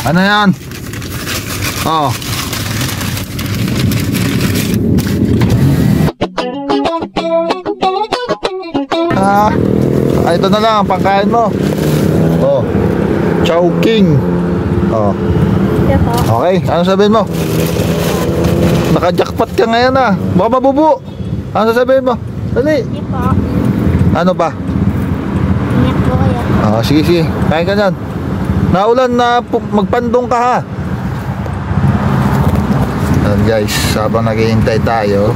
Ano yan? Oh. Ito na lang ang pangkain mo. Oh. Chowking. Oh. Okay, ano sabihin mo? Naka-jackpot ka ngayon ah. Baka mabubo. Ano sasabihin mo? Dali. Hindi po. Ano pa? Ingat po kayo. Sige, sige. Kain ka dyan. Naulan na magpandong ka ha. Ayan guys, habang naghihintay tayo,